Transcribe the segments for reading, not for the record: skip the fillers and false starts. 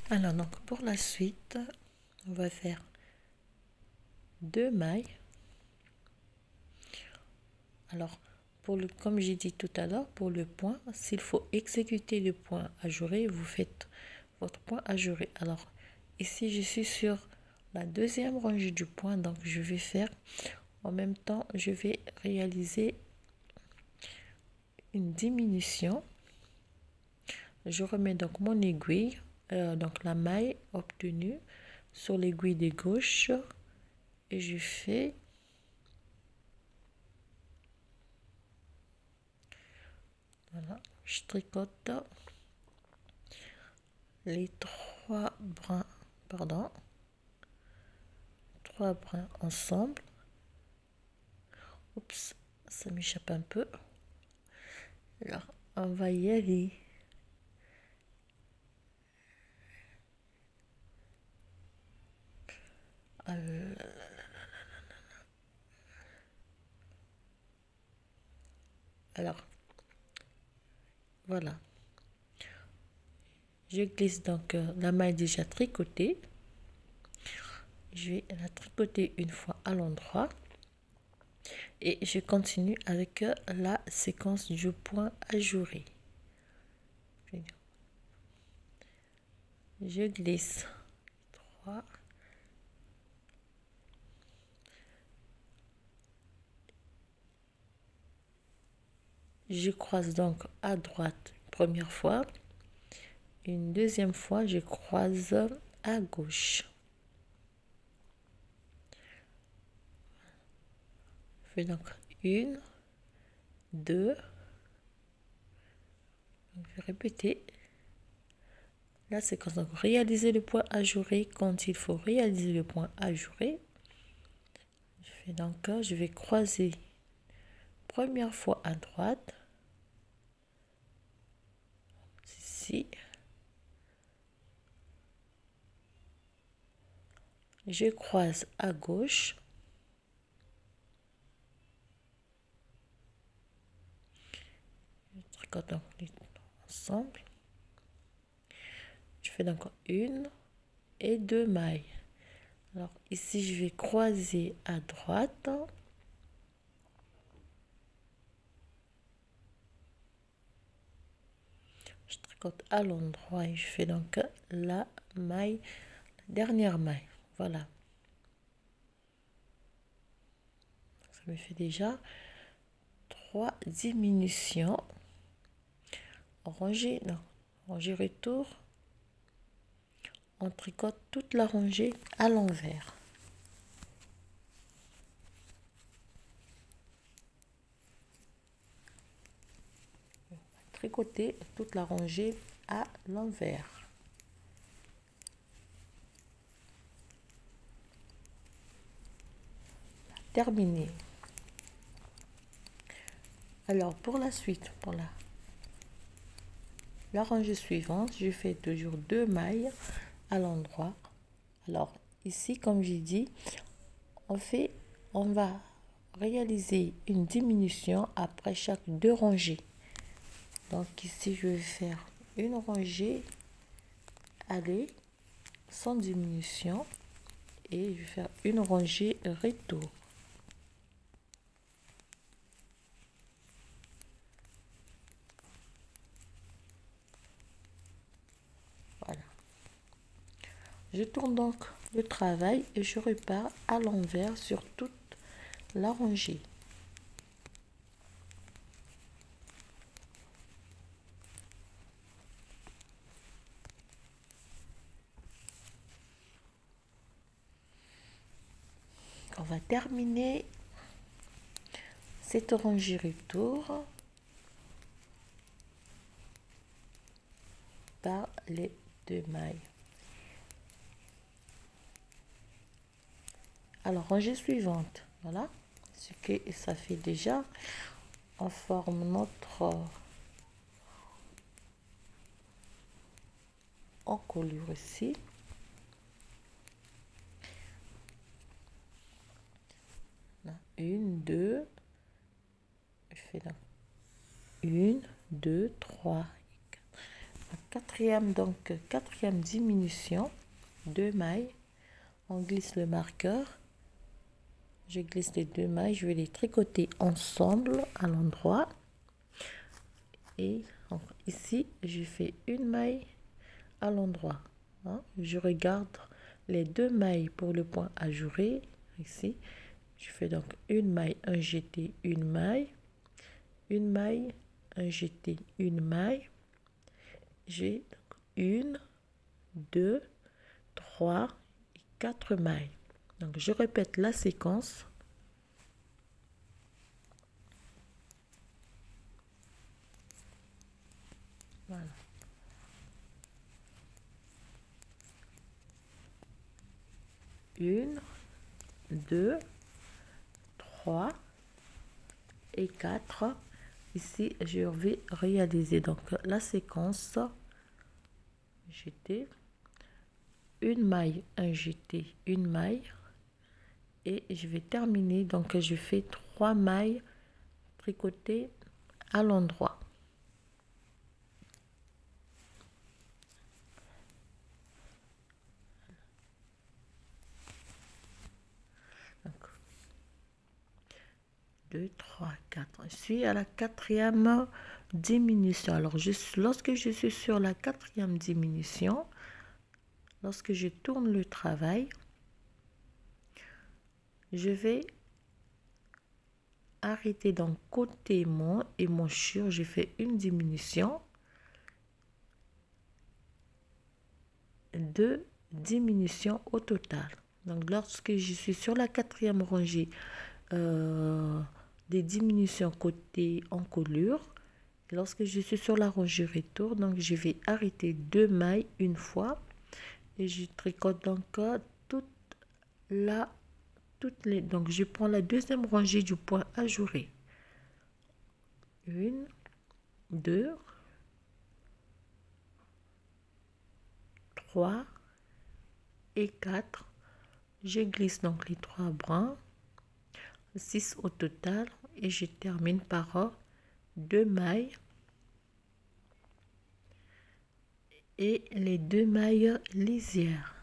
Alors donc pour la suite, on va faire 2 mailles. Alors pour le, comme j'ai dit tout à l'heure, pour le point, s'il faut exécuter le point ajouré, vous faites votre point ajouré. Alors ici je suis sur la deuxième rangée du point, donc je vais faire en même temps, je vais réaliser une diminution. Je remets donc mon aiguille, donc la maille obtenue sur l'aiguille de gauche et je fais voilà, je tricote les trois brins ensemble. Oups, ça m'échappe un peu. Alors on va y aller. Alors voilà, je glisse donc la maille déjà tricotée. Je vais la tricoter une fois à l'endroit et je continue avec la séquence du point ajouré. Je glisse 3, je croise donc à droite une première fois, une deuxième fois je croise à gauche. Je fais donc 1, 2, je vais répéter la séquence. Donc réaliser le point ajouré quand il faut réaliser le point ajouré. Je fais donc, je vais croiser première fois à droite, ici, je croise à gauche, je tricote donc les ensemble, je fais donc 1 et 2 mailles. Alors ici je vais croiser à droite, je tricote à l'endroit et je fais donc la maille, la dernière maille. Voilà, ça me fait déjà 3 diminutions. Rangée, non, rangée retour, on tricote toute la rangée à l'envers. Tricoter toute la rangée à l'envers. Terminé. Alors pour la suite, pour la rangée suivante, je fais toujours 2 mailles à l'endroit. Alors ici, comme j'ai dit, on va réaliser une diminution après chaque 2 rangées. Donc ici je vais faire une rangée aller sans diminution et je vais faire une rangée retour. Voilà, je tourne donc le travail et je repars à l'envers sur toute la rangée. On va terminer cette rangée retour par les 2 mailles. Alors rangée suivante, voilà ce que ça fait déjà. On forme notre encolure ici. Là, 1, 2, je fais là 1, 2, 3, quatrième diminution, 2 mailles, on glisse le marqueur, je glisse les 2 mailles, je vais les tricoter ensemble à l'endroit et ici je fais une maille à l'endroit, hein. Je regarde les 2 mailles pour le point ajouré ici, je fais donc une maille, un jeté, une maille, un jeté, une maille, j'ai 1, 2, 3 et 4 mailles. Donc je répète la séquence. Voilà. Une, 2, 3 et 4. Ici, je vais réaliser donc la séquence jeté, une maille, un jeté, une maille et je vais terminer. Donc, je fais 3 mailles tricotées à l'endroit. Donc, 2, 3, 4. Je suis à la 4e diminution. Alors, lorsque je suis sur la 4e diminution, lorsque je tourne le travail, je vais arrêter donc côté mon et monchure, je fais une diminution, 2 diminutions au total. Donc, lorsque je suis sur la 4e rangée des diminutions côté encolure, lorsque je suis sur la rangée retour, donc je vais arrêter 2 mailles une fois et je tricote donc donc je prends la 2e rangée du point ajouré, 1, 2, 3 et 4. Je glisse donc les 3 brins, 6 au total et je termine par 2 mailles et les 2 mailles lisières.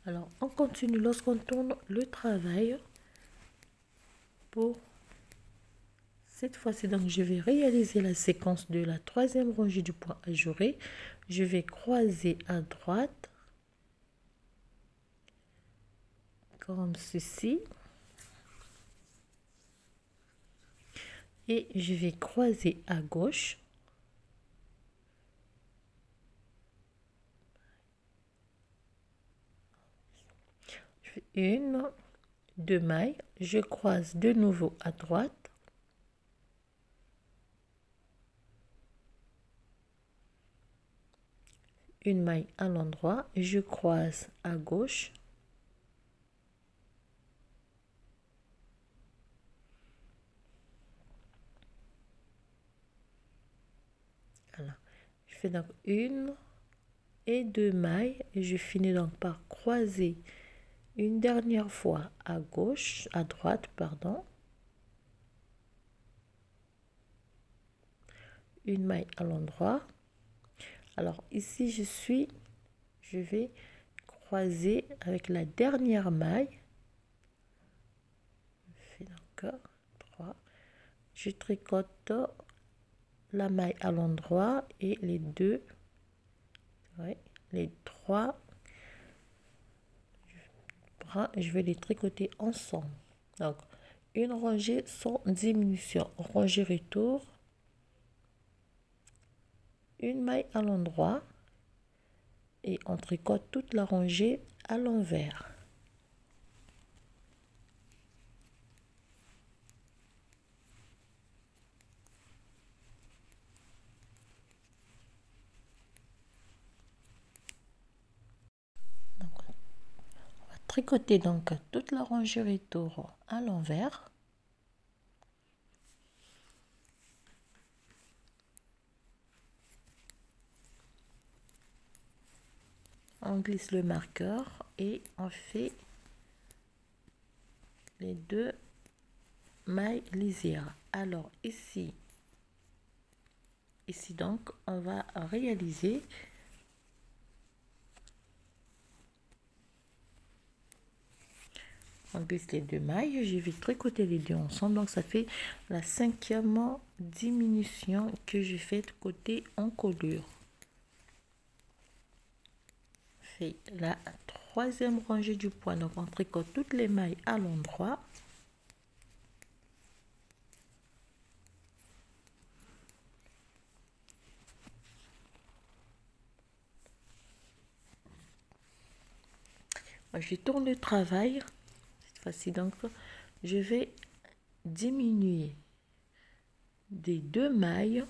Alors on continue lorsqu'on tourne le travail. Pour cette fois-ci, donc je vais réaliser la séquence de la 3e rangée du point ajouré. Je vais croiser à droite comme ceci et je vais croiser à gauche. Je fais 1, 2 mailles, je croise de nouveau à droite. Une maille à l'endroit, je croise à gauche. Voilà. Je fais donc 1 et 2 mailles et je finis donc par croiser une dernière fois à gauche, à droite, pardon. Une maille à l'endroit. Alors ici je vais croiser avec la dernière maille. Je fais donc 3. Je tricote la maille à l'endroit et les 2, les 3 bras, je vais les tricoter ensemble. Donc une rangée sans diminution, rangée retour, une maille à l'endroit et on tricote toute la rangée à l'envers. Donc, on va tricoter donc toute la rangée retour à l'envers. On glisse le marqueur et on fait les 2 mailles lisières. Alors ici, ici donc on va réaliser on glisse les 2 mailles, je vais tricoter les deux ensemble, donc ça fait la 5e diminution que je fais de côté encolure. Fait la 3e rangée du point, donc on tricote toutes les mailles à l'endroit. Je tourne le travail cette fois-ci, donc je vais diminuer des 2 mailles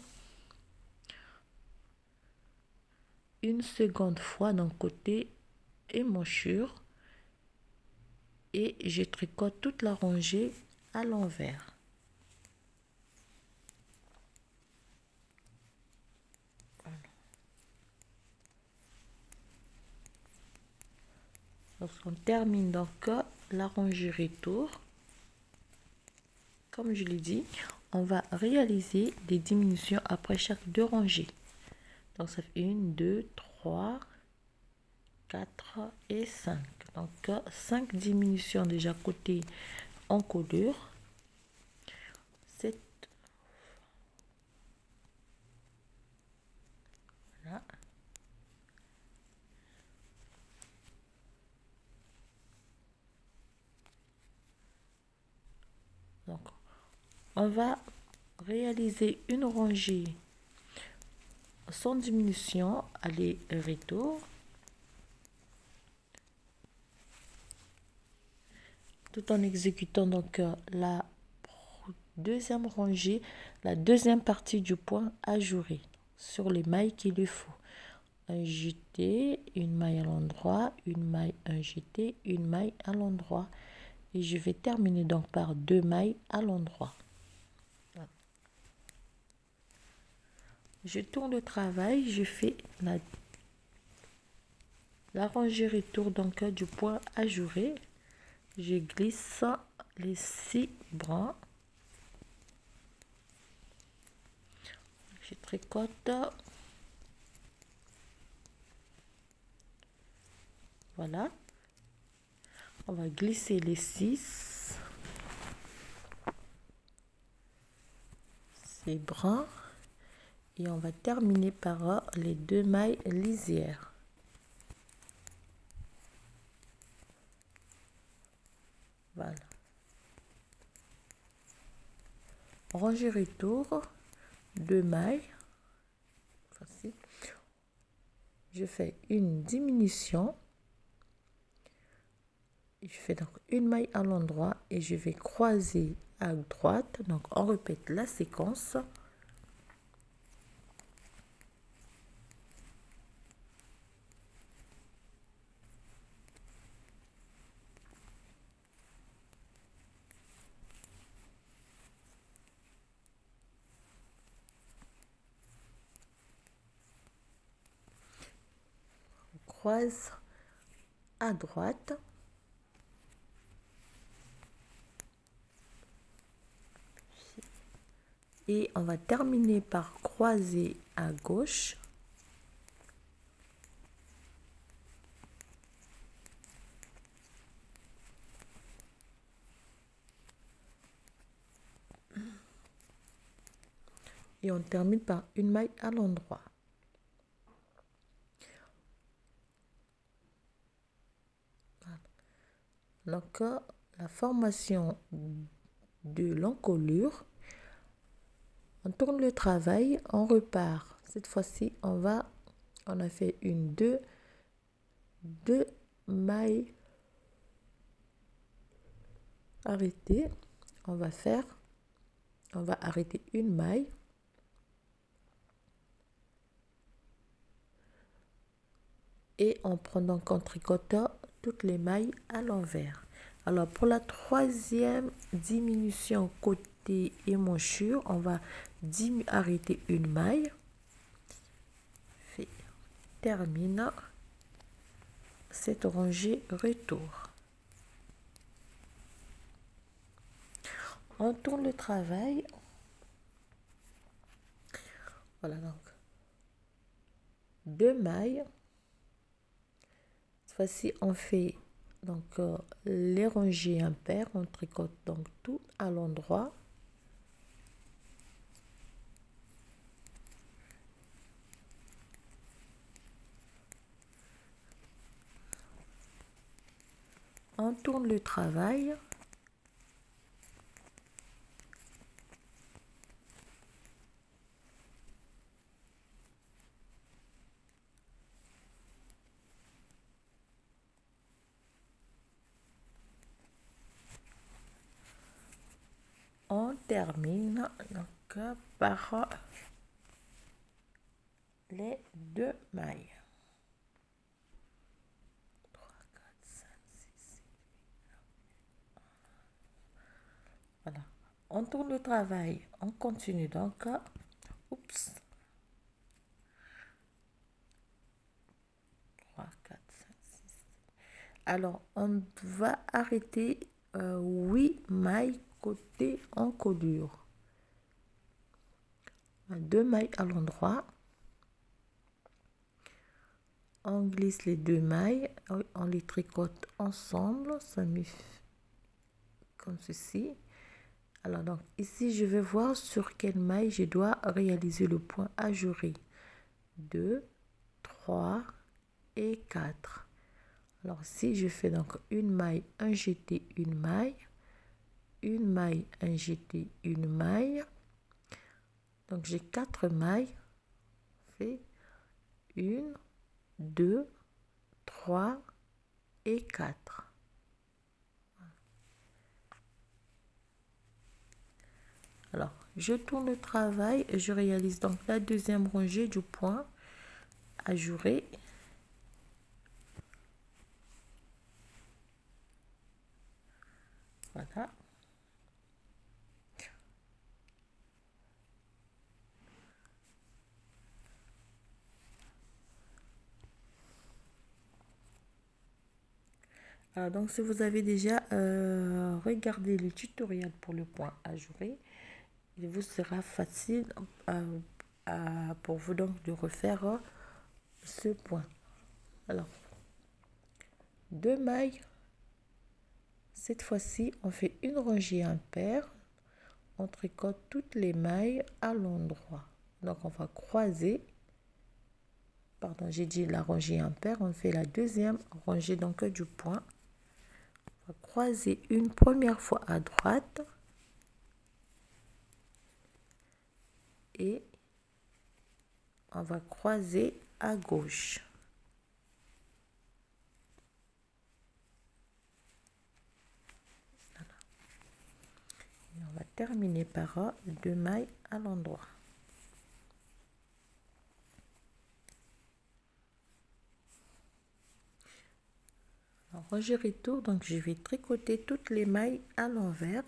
une seconde fois d'un côté émanchure et je tricote toute la rangée à l'envers. Voilà. Lorsqu'on termine donc la rangée retour, comme je l'ai dit, on va réaliser des diminutions après chaque 2 rangées. Donc ça fait 1, 2, 3, 4 et 5. Donc 5 diminutions déjà côté encolure. 7. Voilà. Donc on va réaliser une rangée sans diminution, aller-retour. Tout en exécutant donc la 2e rangée, la 2e partie du point ajouré sur les mailles qu'il lui faut. Un jeté, une maille à l'endroit, une maille, un jeté, une maille à l'endroit. Et je vais terminer donc par 2 mailles à l'endroit. Je tourne le travail, je fais la rangée retour donc du point ajouré. Je glisse les 6 brins. Je tricote. Voilà. On va glisser les 6. Ces brins. Et on va terminer par les 2 mailles lisières. Voilà. Rangée retour, 2 mailles. Facile. Je fais une diminution. Je fais donc une maille à l'endroit et je vais croiser à droite. Donc on répète la séquence. Croise à droite. Et on va terminer par croiser à gauche. Et on termine par une maille à l'endroit. Donc la formation de l'encolure, on tourne le travail, on repart. Cette fois-ci, on a fait deux mailles arrêtées. On va arrêter une maille. Et on prend donc en tricotant toutes les mailles à l'envers. Alors pour la 3e diminution côté émanchure, on va arrêter une maille. Termine cette rangée retour. On tourne le travail. Voilà, donc 2 mailles. Cette fois-ci, on fait donc les rangées impaires. On tricote donc tout à l'endroit. On tourne le travail. On termine donc par les 2 mailles. 3, 4, 5, 6, 7. Voilà. On tourne le travail. On continue donc. Oups. 3, 4, 5, 6. Alors, on va arrêter 8 mailles côté encolure. 2 mailles à l'endroit. On glisse les 2 mailles, on les tricote ensemble, ça met comme ceci. Alors donc ici je vais voir sur quelle maille je dois réaliser le point ajouré. 2, 3 et 4. Alors si je fais donc une maille, un jeté, une maille, un jeté, une maille. Donc j'ai 4 mailles. On fait 1, 2, 3 et 4. Alors, je tourne le travail et je réalise donc la deuxième rangée du point ajouré. Voilà. Alors, donc, si vous avez déjà regardé le tutoriel pour le point ajouré, il vous sera facile pour vous donc de refaire ce point. Alors, 2 mailles. Cette fois-ci, on fait une rangée impaire. On tricote toutes les mailles à l'endroit. Donc, on va croiser. Pardon, j'ai dit la rangée impaire. On fait la deuxième rangée donc du point. On va croiser une première fois à droite. Et on va croiser à gauche. Voilà. Et on va terminer par 2 mailles à l'endroit. Rangée retour, donc je vais tricoter toutes les mailles à l'envers.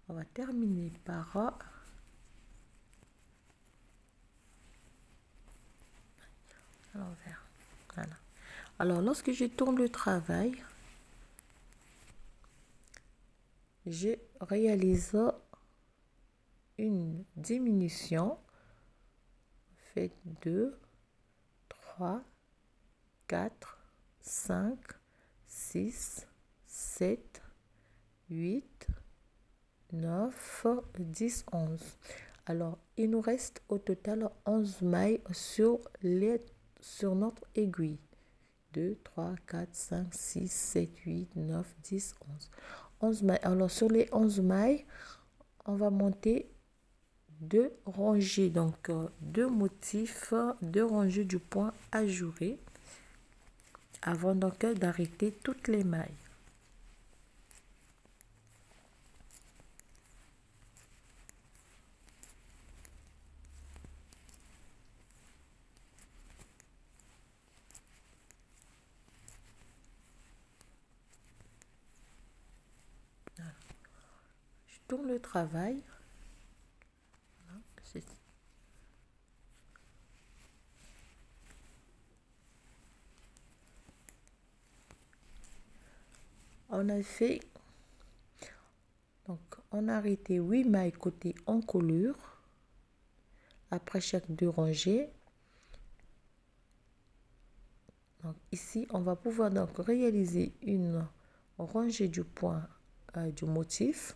On va terminer par à l'envers. Voilà. Alors lorsque je tourne le travail, je réalise une diminution. Faites 2, 3, 4, 5, 6, 7, 8, 9, 10, 11. Alors, il nous reste au total 11 mailles sur notre aiguille. 2, 3, 4, 5, 6, 7, 8, 9, 10, 11. 11 mailles. Alors, sur les 11 mailles, on va monter 2 rangées, donc 2 motifs, 2 rangées du point ajouré avant donc d'arrêter toutes les mailles. Je tourne le travail. on a fait, donc on a arrêté 8 mailles côté encolure après chaque 2 rangées. Donc ici on va pouvoir donc réaliser une rangée du point du motif.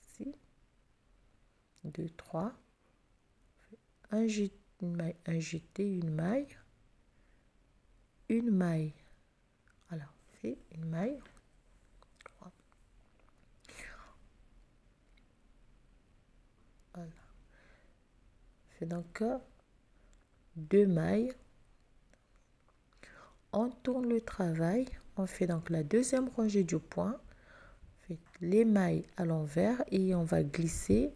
Ici 2 3 un jeté, une maille, un jeté, une maille, voilà, fait une maille, 3. Voilà, fait donc 2 mailles, on tourne le travail, on fait donc la deuxième rangée du point, on fait les mailles à l'envers et on va glisser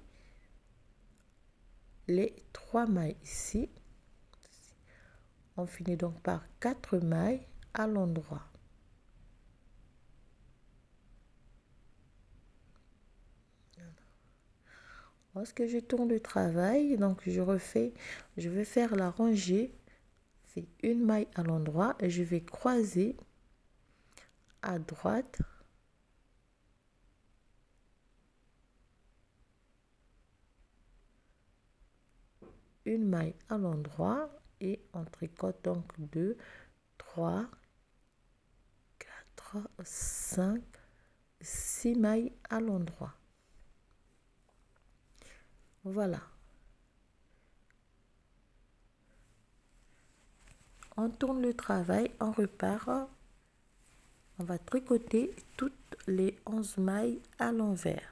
les 3 mailles ici. On finit donc par 4 mailles à l'endroit. Lorsque je tourne le travail, donc je vais faire la rangée, c'est une maille à l'endroit et je vais croiser à droite une maille à l'endroit et on tricote donc 2 3 4 5 6 mailles à l'endroit. Voilà, on tourne le travail, on repart, on va tricoter toutes les 11 mailles à l'envers.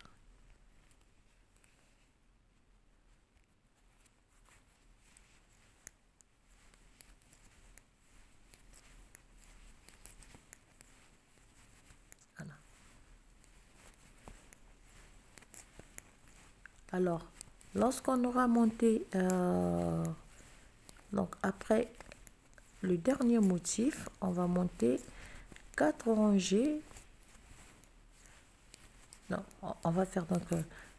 Voilà. Alors lorsqu'on aura monté donc après le dernier motif, on va monter 4 rangées. Non, on va faire donc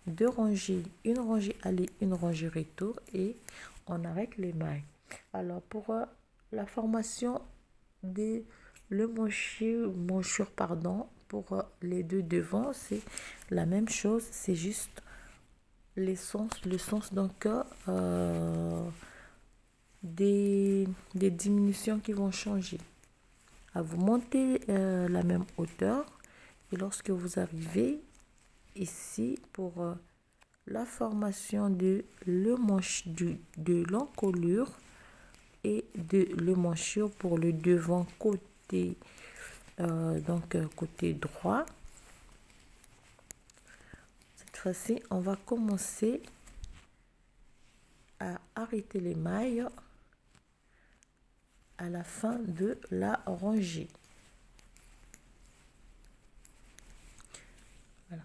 2 rangées, une rangée aller, une rangée retour et on arrête les mailles. Alors pour la formation de monchure pardon, pour les deux devant, c'est la même chose, c'est juste le sens donc des diminutions qui vont changer. À vous monter la même hauteur et lorsque vous arrivez ici pour la formation de l'encolure et de le monchure pour le devant côté côté droit. Cette fois-ci on va commencer à arrêter les mailles à la fin de la rangée. Voilà,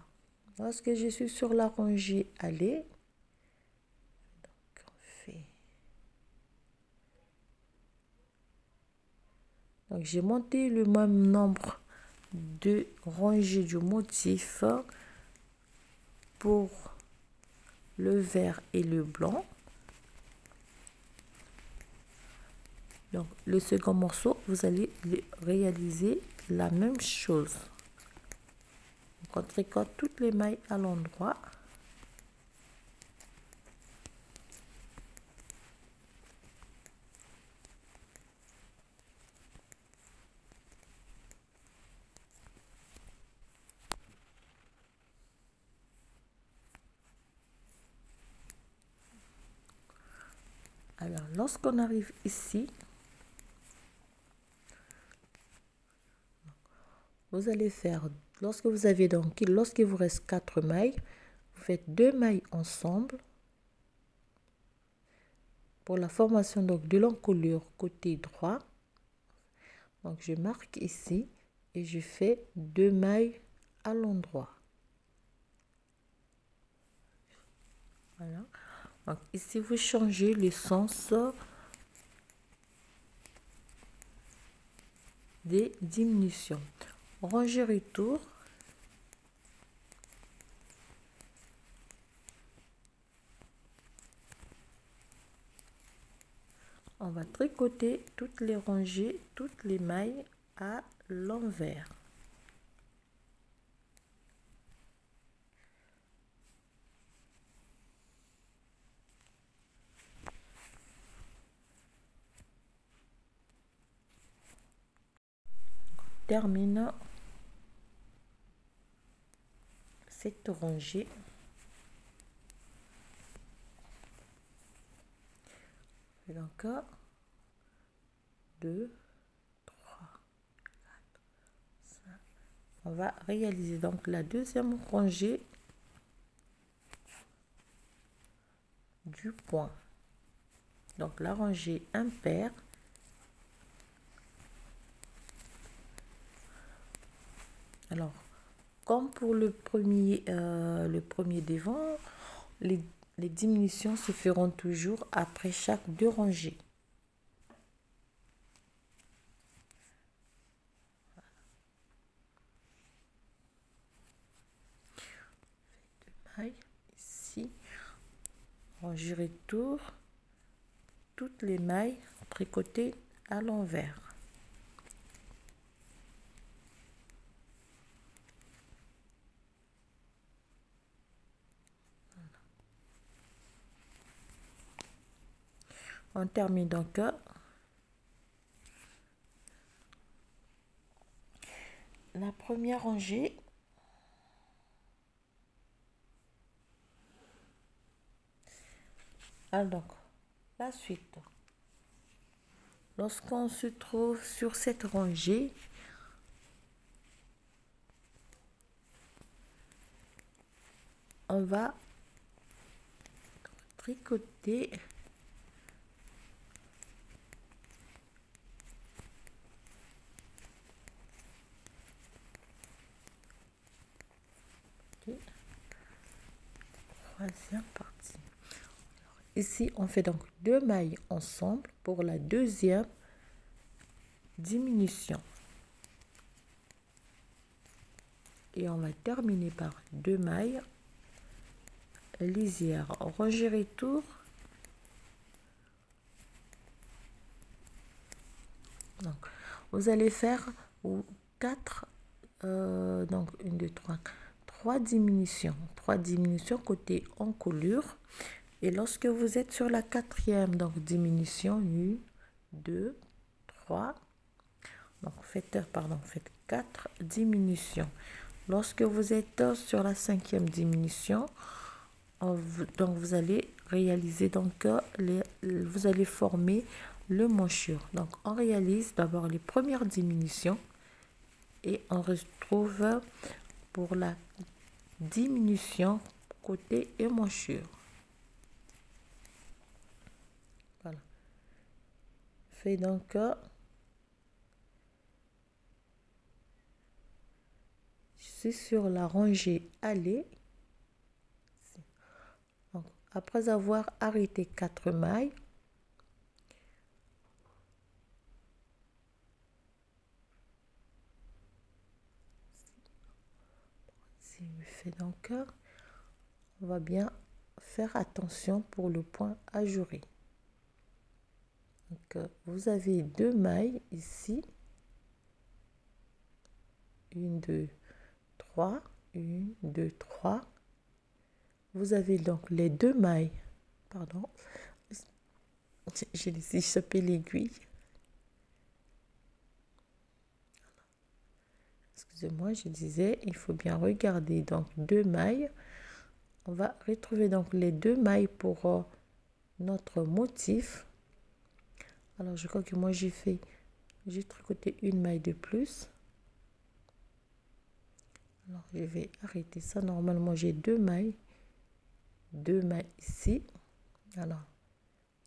lorsque je suis sur la rangée aller, donc j'ai monté le même nombre de rangées du motif pour le vert et le blanc. Donc le second morceau, vous allez réaliser la même chose. Donc, on tricote toutes les mailles à l'endroit. Alors lorsqu'on arrive ici, vous allez faire, lorsque il vous reste 4 mailles, vous faites 2 mailles ensemble pour la formation donc de l'encolure côté droit. Donc je marque ici et je fais 2 mailles à l'endroit. Voilà. Donc ici vous changez le sens des diminutions. Rangée retour. On va tricoter toutes les rangées, toutes les mailles à l'envers. termine cette rangée. Donc 2, 3, 4, 5. On va réaliser donc la deuxième rangée du point. Donc la rangée impaire. Alors, comme pour le premier devant, les diminutions se feront toujours après chaque deux rangées. Deux mailles ici, rangée retour, toutes les mailles tricotées à l'envers. On termine donc la première rangée. Alors, la suite. Lorsqu'on se trouve sur cette rangée, on va tricoter troisième partie. Ici, on fait donc deux mailles ensemble pour la deuxième diminution. Et on va terminer par deux mailles lisière, rangée retour. Donc, vous allez faire quatre, donc une, deux, trois diminutions. Trois diminutions côté encolure. Et lorsque vous êtes sur la quatrième, donc diminution, 1, 2, 3. Donc faites 4 diminutions. Lorsque vous êtes sur la cinquième diminution, donc vous allez réaliser vous allez former le manchure. Donc on réalise d'abord les premières diminutions et on retrouve pour la diminution côté émanchure. Voilà. Fait donc je suis sur la rangée aller. Donc, après avoir arrêté 4 mailles, si je fais donc, on va bien faire attention pour le point ajouré. Donc, vous avez deux mailles ici, 1, 2, 3, 1, 2, 3. Vous avez donc les deux mailles, pardon, j'ai laissé échapper l'aiguille. Excusez-moi, je disais, il faut bien regarder donc deux mailles. On va retrouver donc les deux mailles pour notre motif. Alors, je crois que moi j'ai tricoté une maille de plus. Alors, je vais arrêter ça. Normalement, j'ai deux mailles ici. Alors,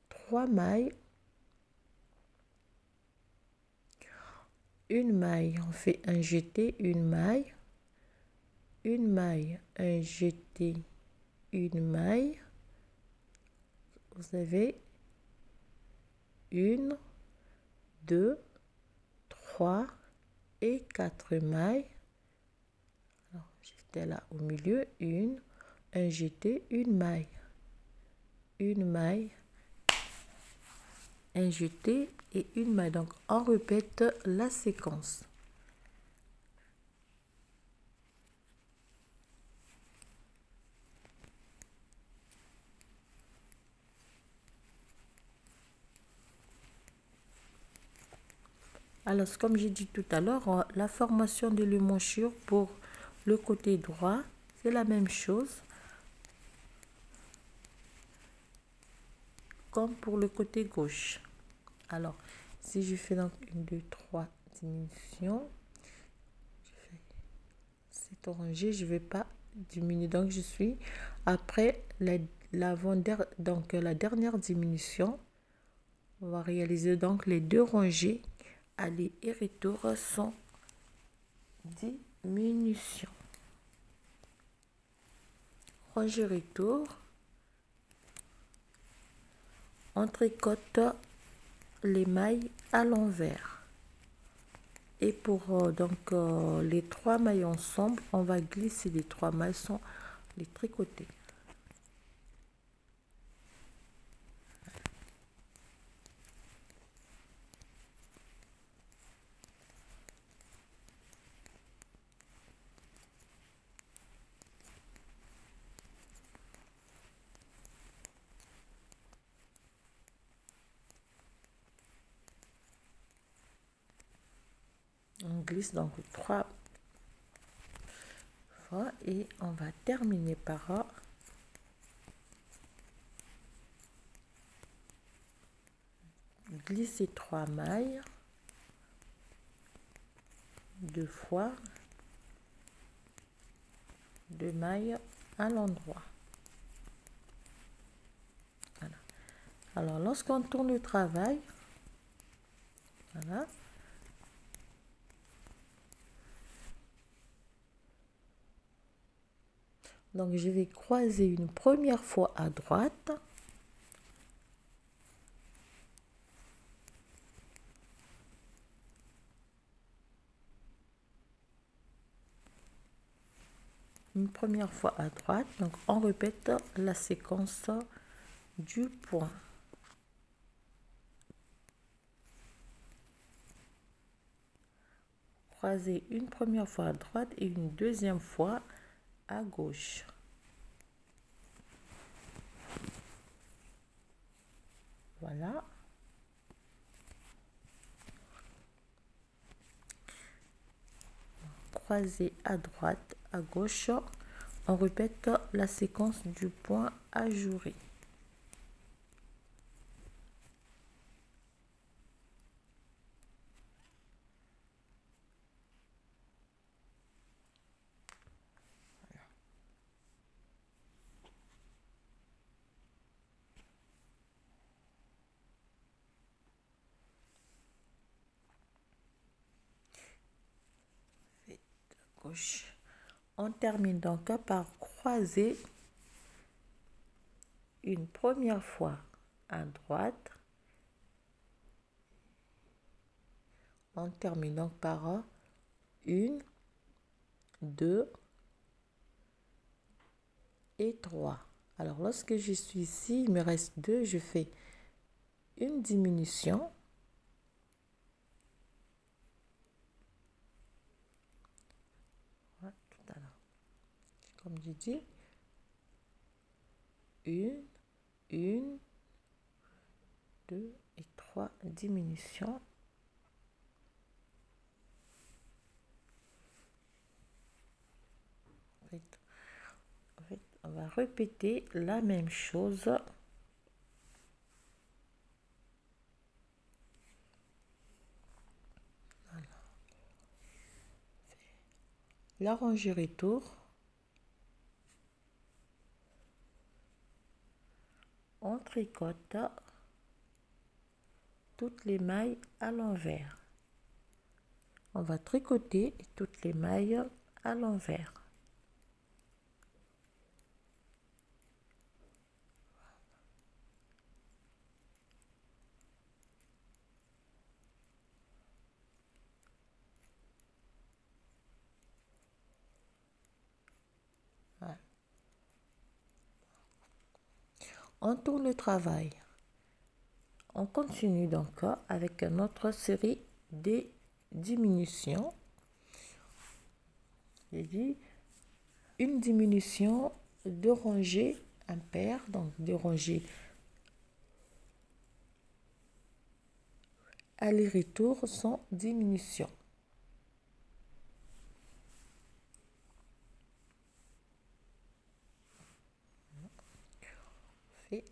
3 mailles, une maille, on fait un jeté, une maille, un jeté, une maille. Vous avez 1, 2, 3 et 4 mailles. Alors, j'étais là au milieu, un jeté, une maille, un jeté et une maille. Donc on répète la séquence. Alors, comme j'ai dit tout à l'heure, la formation de l'emmanchure pour le côté droit, c'est la même chose comme pour le côté gauche. Alors, si je fais donc 1, 2, 3 diminutions, je fais cette rangée, je ne vais pas diminuer. Donc, je suis après la dernière diminution. On va réaliser donc les deux rangées aller et retour sans diminution. Rangée retour. On tricote les mailles à l'envers. Et pour les 3 mailles ensemble, on va glisser les 3 mailles sans les tricoter. On glisse donc 3 fois et on va terminer par glisser 3 mailles 2 fois 2 mailles à l'endroit. Voilà. Alors lorsqu'on tourne le travail, voilà. Donc je vais croiser une première fois à droite. Une première fois à droite, donc on répète la séquence du point. Croiser une première fois à droite et une deuxième fois à gauche. Voilà. Croiser à droite, à gauche. On répète la séquence du point ajouré. Gauche. On termine donc par croiser une première fois à droite. On termine donc par 1, 2 et 3. Alors lorsque je suis ici, il me reste 2, je fais une diminution. Voilà, tout à l'heure. Comme je dis, une, 2 et 3 diminutions. En fait, on va répéter la même chose. Voilà. La rangée retour. On tricote toutes les mailles à l'envers. On va tricoter toutes les mailles à l'envers. Voilà. On tourne le travail. On continue donc avec notre série des diminutions. J'ai dit une diminution de rangées impaires, donc de rangées aller-retour sans diminution. On fait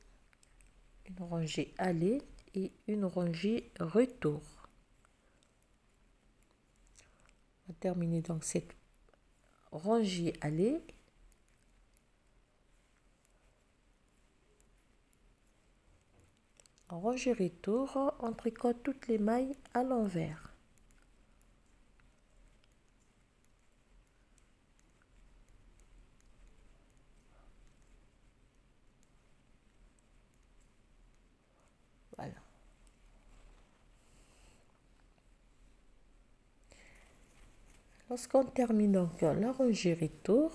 une rangée aller et une rangée retour. On va terminer donc cette rangée aller. En rangée retour, on tricote toutes les mailles à l'envers. Voilà. Lorsqu'on termine donc la rangée retour,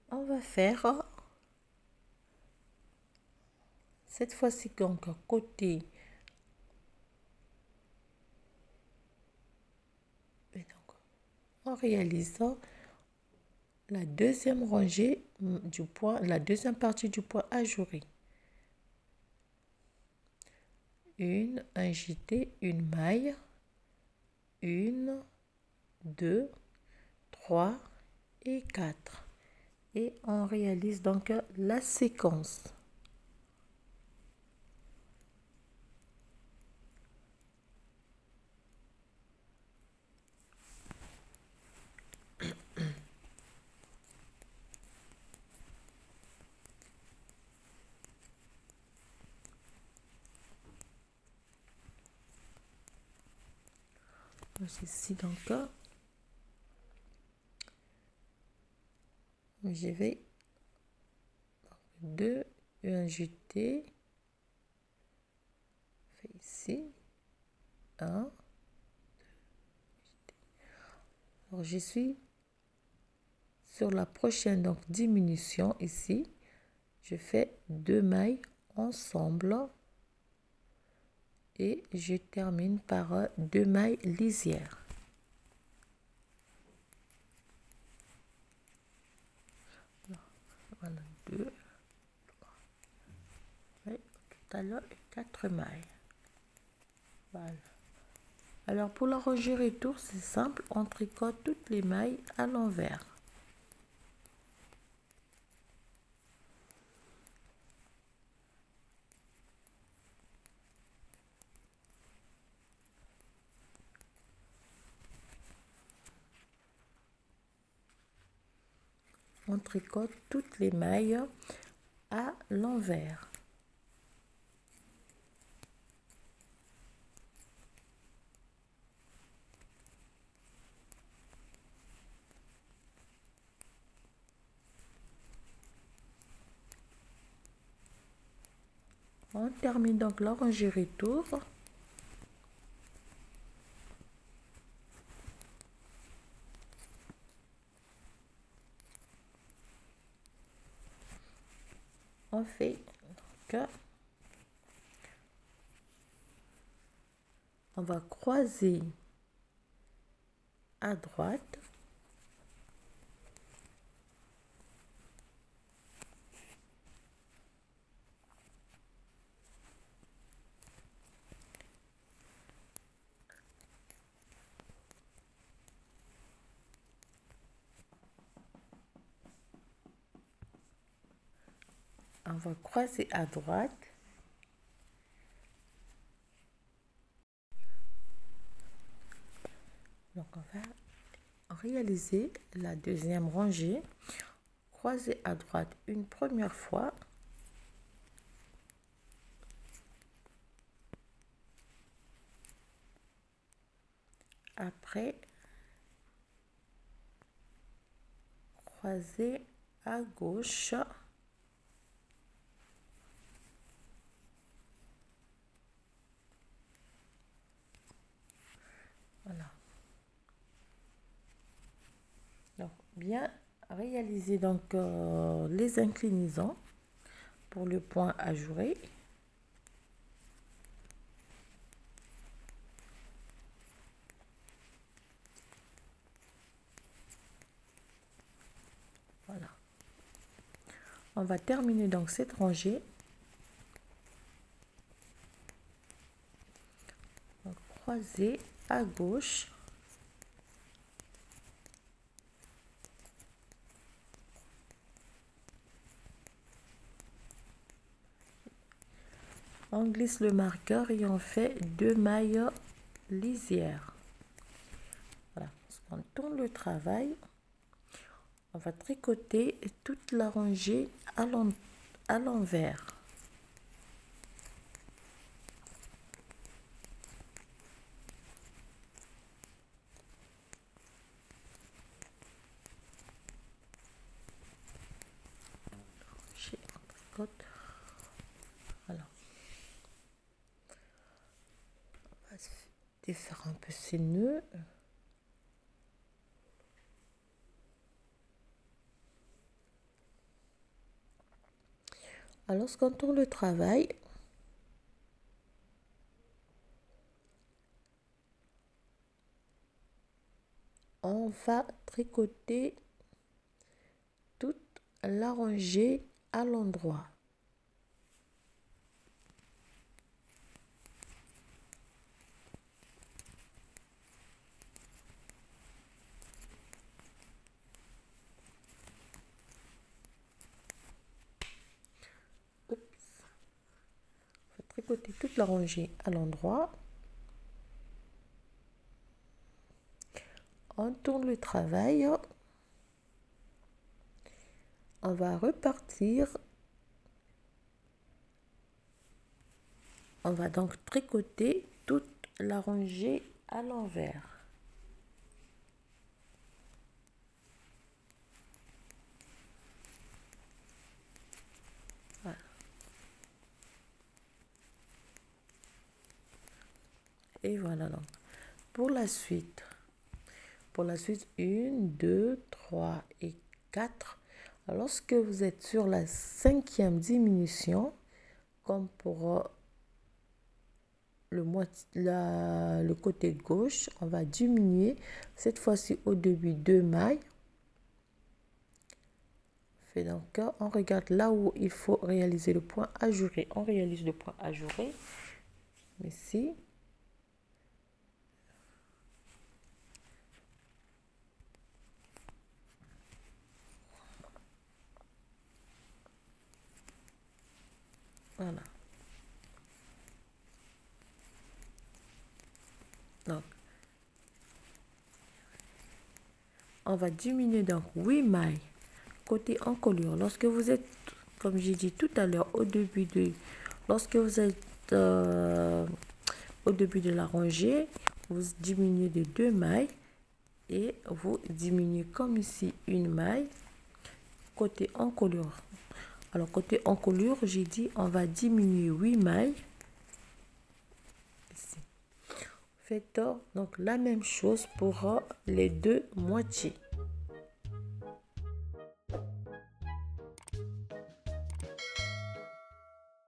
on va faire cette fois-ci donc côté et donc en réalisant la deuxième rangée du point, la deuxième partie du point ajouré. Un jeté, une maille, 1, 2, 3 et 4. Et on réalise donc la séquence. Ici donc je vais 2 et un jeté, fait ici 1. Alors je suis sur la prochaine donc diminution ici, je fais 2 mailles ensemble et je termine par 2 mailles lisières. Voilà, 2, 3, et tout à l'heure 4 mailles. Voilà. Alors pour la rangée retour, c'est simple, on tricote toutes les mailles à l'envers. On tricote toutes les mailles à l'envers. On termine donc la rangée retour. On fait que on va croiser à droite, on va croiser à droite, donc on va réaliser la deuxième rangée, croiser à droite une première fois, après croiser à gauche, voilà. Donc bien réaliser donc les inclinaisons pour le point ajouré. On va terminer donc cette rangée. Donc, croiser à gauche. On glisse le marqueur et on fait 2 mailles lisières. Voilà, on tourne le travail. On va tricoter toute la rangée à l'envers. Voilà. On va défaire un peu ces nœuds. Alors, lorsqu'on tourne le travail, on va tricoter toute la rangée à l'endroit. Tricoter toute la rangée à l'endroit. On tourne le travail. On va repartir. On va donc tricoter toute la rangée à l'envers. Voilà. Et voilà donc. Pour la suite, 1, 2, 3 et 4. Lorsque vous êtes sur la 5e diminution, comme pour le côté gauche, on va diminuer cette fois-ci au début 2 mailles. Fait donc, on regarde là où il faut réaliser le point ajouré. On réalise le point ajouré. Ici. Voilà. Donc, on va diminuer donc 8 mailles côté encolure. Lorsque vous êtes, comme j'ai dit tout à l'heure, lorsque vous êtes au début de la rangée, vous diminuez de 2 mailles et vous diminuez comme ici une maille côté encolure. Alors côté encolure, j'ai dit on va diminuer 8 mailles. Ici. Faites donc la même chose pour les deux moitiés.